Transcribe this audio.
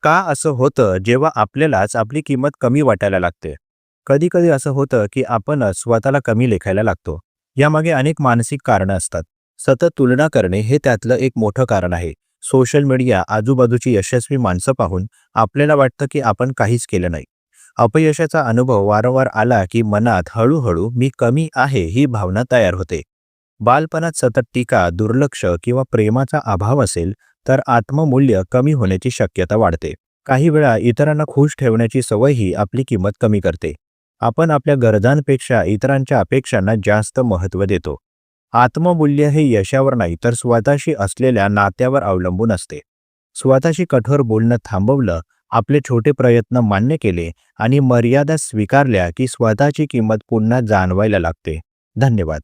का असं होतं जेव्हा आपल्यालाच आपली किंमत कमी वाटायला लागते? कधी-कधी असं होतं की आपणच स्वतःला कमी लेखायला लागतो. यामागे अनेक मानसिक कारणं असतात. सतत तुलना करणे हे त्यातलं एक मोठं कारण आहे. सोशल मीडिया, आजूबाजूची यशस्वी माणसं पाहून आपल्याला वाटतं की आपण काहीच केलं नाही. अपयशाचा अनुभव वारंवार आला की मनात हळूहळू "मी कमी आहे" ही भावना तयार होते. बालपणात सतत टीका, दुर्लक्ष किंवा प्रेमाचा अभाव असेल, तर आत्ममूल्य कमी होण्याची शक्यता वाढते. काही वेळा इतरांना खुश ठेवण्याची सवयही आपली किंमत कमी करते. आपण आपल्या गरजांपेक्षा इतरांच्या अपेक्षांना जास्त महत्त्व देतो. आत्ममूल्य हे यशावर नाही, तर स्वतःशी असलेल्या नात्यावर अवलंबून असते. स्वतःशी कठोर बोलणं थांबवलं, आपले छोटे प्रयत्न मान्य केले आणि मर्यादा स्वीकारल्या की स्वतःची किंमत पुन्हा जाणवायला लागते. धन्यवाद.